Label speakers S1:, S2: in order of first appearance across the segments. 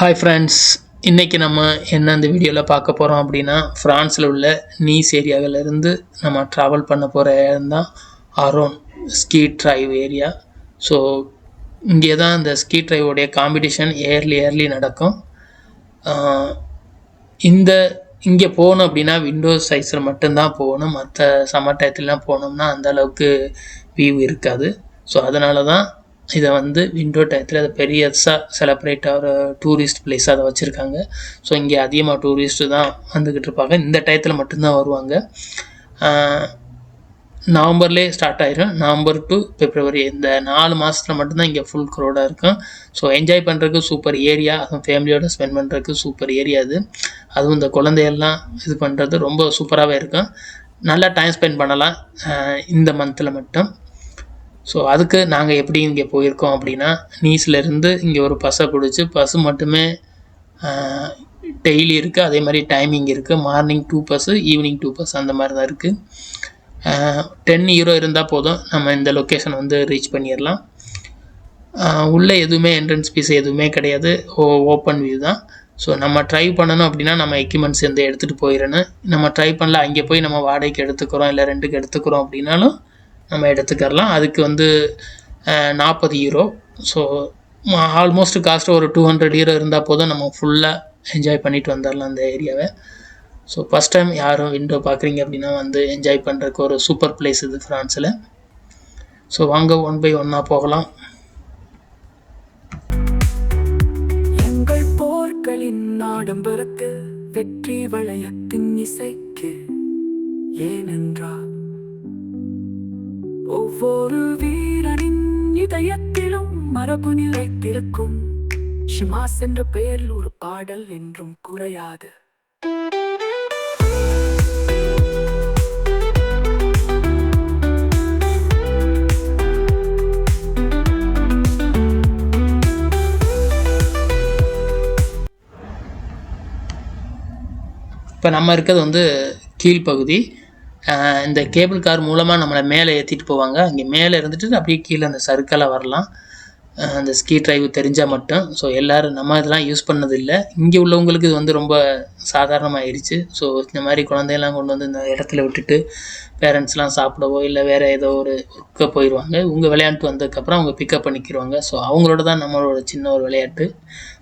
S1: Hi friends, இன்றைக்கி நம்ம என்ன இந்த வீடியோவில் பார்க்க போகிறோம் அப்படின்னா, ஃப்ரான்ஸில் உள்ள நீஸ் ஏரியாவிலேருந்து நம்ம ட்ராவல் பண்ண போகிற இடம் தான் அரோன் ஸ்கீ ட்ரைவ் ஏரியா. ஸோ இங்கே தான் இந்த ஸ்கீ ட்ரைவோடைய காம்படிஷன் இயர்லி நடக்கும். இங்கே போகணும் அப்படின்னா விண்டோ சைஸில் மட்டும்தான் போகணும். மற்ற சம்மர் டயத்துலலாம் போனோம்னா அந்த அளவுக்கு வியூ இருக்காது. ஸோ அதனால தான் இதை விண்டோ டயத்தில் அதை பெரியதாக செலிப்ரேட் ஆகிற டூரிஸ்ட் பிளேஸ் அதை வச்சுருக்காங்க. ஸோ இங்கே அதிகமாக டூரிஸ்ட்டு தான் வந்துக்கிட்டு இருப்பாங்க. இந்த டயத்தில் மட்டும்தான் வருவாங்க. நவம்பர்லேயே ஸ்டார்ட் ஆயிரும். நவம்பர் டு பிப்ரவரி இந்த 4 மாதத்தில் மட்டும்தான் இங்கே ஃபுல் க்ரௌடாக இருக்கும். ஸோ என்ஜாய் பண்ணுறதுக்கு சூப்பர் ஏரியா, அதுவும் ஃபேமிலியோடு ஸ்பெண்ட் பண்ணுறதுக்கு சூப்பர் ஏரியா அது. அதுவும் இந்த குழந்தையெல்லாம் இது பண்ணுறது ரொம்ப சூப்பராகவே இருக்கும். நல்லா டைம் ஸ்பெண்ட் பண்ணலாம் இந்த மந்தில் மட்டும். ஸோ அதுக்கு நாங்கள் எப்படி இங்கே போயிருக்கோம் அப்படின்னா, நீஸ்லேருந்து இங்கே ஒரு பஸ்ஸை பிடிச்சி, பஸ்ஸு மட்டுமே டெய்லி இருக்குது. அதே மாதிரி டைமிங் இருக்குது. மார்னிங் 2 பஸ்ஸு, ஈவினிங் 2 பஸ் அந்த மாதிரி தான் இருக்குது. 10 யூரோ இருந்தால் போதும், நம்ம இந்த லொக்கேஷன் ரீச் பண்ணிடலாம். உள்ளே எதுவுமே என்ட்ரன்ஸ் ஃபீஸ் எதுவுமே கிடையாது. ஓப்பன் வியூ தான். ஸோ நம்ம ட்ரைவ் பண்ணணும் அப்படின்னா நம்ம எக்யூப்மெண்ட்ஸ் எடுத்துகிட்டு போயிடணும். நம்ம ட்ரைவ் பண்ணல, அங்கே போய் நம்ம வாடகைக்கு எடுத்துக்கிறோம் இல்லை ரெண்டுக்கு எடுத்துக்கிறோம் அப்படின்னாலும் நம்ம எடுத்துக்கலாம். அதுக்கு 40 யூரோ. ஸோ ஆல்மோஸ்ட் காஸ்ட்டு ஒரு 200 யூரோ இருந்தால் போதும், நம்ம ஃபுல்லாக என்ஜாய் பண்ணிட்டு வந்துடலாம் அந்த ஏரியாவை. ஸோ ஃபஸ்ட் டைம் யாரும் விண்டோ பார்க்குறீங்க அப்படின்னா என்ஜாய் பண்ணுறதுக்கு ஒரு சூப்பர் பிளேஸ் இது ஃப்ரான்ஸில். ஸோ வாங்க 1 by 1 போகலாம்.
S2: எங்கள் போர்களின் ஆடம்பரத்து வெற்றி வளையத்தின் இசைக்கு, ஏனென்றால் ஒவ்வொரு வீரனின் இதயத்திலும் மரபு நிலைத்திருக்கும். ஷிமாஸ் என்ற பெயரில் ஒரு பாடல் என்றும் குறையாது.
S1: இப்போ நம்ம இருக்கிறது கீழ்ப்பகுதி. இந்த கேபிள் கார் மூலமாக நம்மளை மேலே ஏற்றிட்டு போவாங்க. அங்கே மேலே இருந்துட்டு அப்படியே கீழே அந்த சர்க்கிளாக வரலாம். அந்த ஸ்கீ ட்ரைவ் தெரிஞ்சால் மட்டும். ஸோ எல்லோரும் நம்ம இதெல்லாம் யூஸ் பண்ணது இல்லை. இங்கே உள்ளவங்களுக்கு இது ரொம்ப சாதாரணமாகிடுச்சு. ஸோ இந்த மாதிரி குழந்தையெல்லாம் கொண்டு இந்த இடத்துல விட்டுட்டு பேரண்ட்ஸ்லாம் சாப்பிடவோ இல்லை வேறு ஏதோ ஒரு ஒர்க்கை போயிடுவாங்க. இவங்க விளையாண்டு வந்ததுக்கப்புறம் அவங்க பிக்கப் பண்ணிக்கிடுவாங்க. ஸோ அவங்களோட தான் நம்மளோட சின்ன ஒரு விளையாட்டு.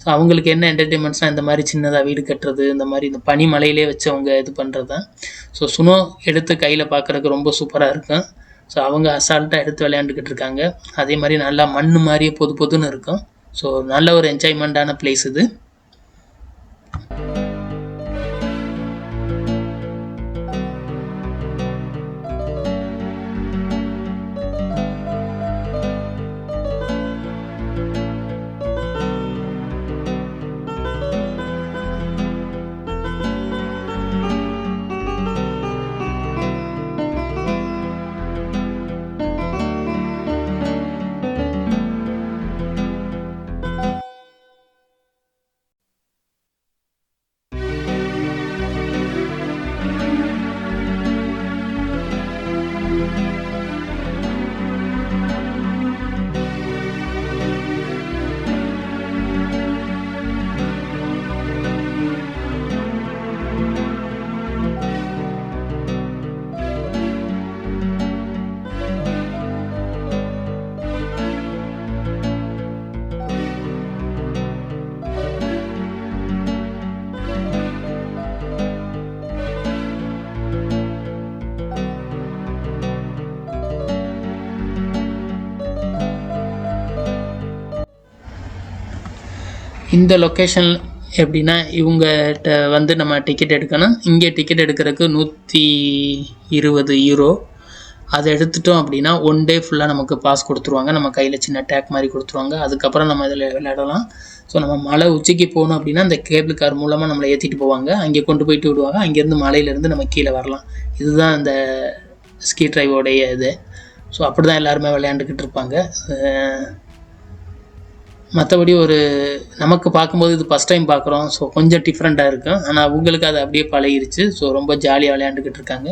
S1: ஸோ அவங்களுக்கு என்ன என்டர்டெயின்மெண்ட்ஸ்னால் இந்த மாதிரி சின்னதாக வீடு கட்டுறது, இந்த மாதிரி இந்த பனிமலையிலே வச்சு அவங்க இது பண்ணுறது தான். ஸோ சுனோ எடுத்து கையில் பார்க்குறதுக்கு ரொம்ப சூப்பராக இருக்கும். ஸோ அவங்க அசால்ட்டாக எடுத்து விளையாண்டுக்கிட்டு இருக்காங்க. அதே மாதிரி நல்லா மண் மாதிரியே பொதுன்னு இருக்கும். ஸோ நல்ல ஒரு என்ஜாய்மெண்ட்டான பிளேஸ் இது. இந்த லொக்கேஷன் எப்படின்னா, இவங்ககிட்ட நம்ம டிக்கெட் எடுக்கணும். இங்கே டிக்கெட் எடுக்கிறதுக்கு 120 யூரோ. அதை எடுத்துட்டோம் அப்படின்னா 1 டே ஃபுல்லாக நமக்கு பாஸ் கொடுத்துருவாங்க. நம்ம கையில் சின்ன டேக் மாதிரி கொடுத்துருவாங்க. அதுக்கப்புறம் நம்ம இதில் விளையாடலாம். ஸோ நம்ம மலை உச்சிக்கு போகணும் அப்படின்னா இந்த கேபிள் கார் மூலமாக நம்மளை ஏற்றிட்டு போவாங்க. அங்கே கொண்டு போயிட்டு விடுவாங்க. அங்கேருந்து மலையிலேருந்து நம்ம கீழே வரலாம். இதுதான் இந்த ஸ்கீ ட்ரைவோடைய இது. ஸோ அப்படி தான் எல்லாருமே விளையாண்டுக்கிட்டு இருப்பாங்க. மற்றபடி நமக்கு பார்க்கும்போது இது ஃபஸ்ட் டைம் பார்க்குறோம். ஸோ கொஞ்சம் டிஃப்ரெண்ட்டாக இருக்கும். ஆனால் அவங்களுக்கு அது அப்படியே பழகிருச்சு. ஸோ ரொம்ப ஜாலியாக விளையாண்டுக்கிட்டு இருக்காங்க.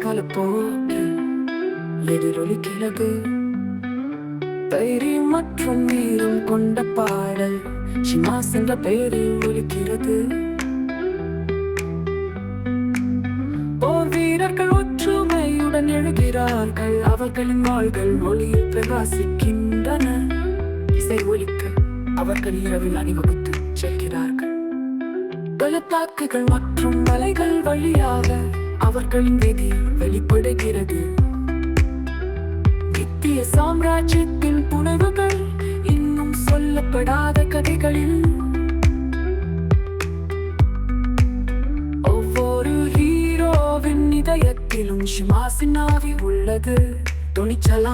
S2: காலப்போக்கு எதிரொலிக்கிறது. தைரியம் மற்றும் வீரம் கொண்ட பாடல் ஷிமாஸ் என்ற பெயரில் ஒலிக்கிறது. போர் வீரர்கள் ஒற்றுமையுடன் எழுகிறார்கள். அவர்களின் வாள்கள் ஒளியில் பிரகாசிக்கின்றன. இசை ஒலிக்க அவர்கள் இரவில் அணிவகுத்து செல்கிறார்கள். பள்ளத்தாக்குகள் மற்றும் மலைகள் வழியாக அவர்களின் விதி வெளிப்படுகிறது. நித்திய சாம்ராஜ்யத்தின் புனைவுகள் இன்னும் சொல்லப்படாத கதைகளில் ஒவ்வொரு ஹீரோவின் இதயத்திலும் ஷிமாஸின் ஆவி உள்ளது. துணிச்சலாம்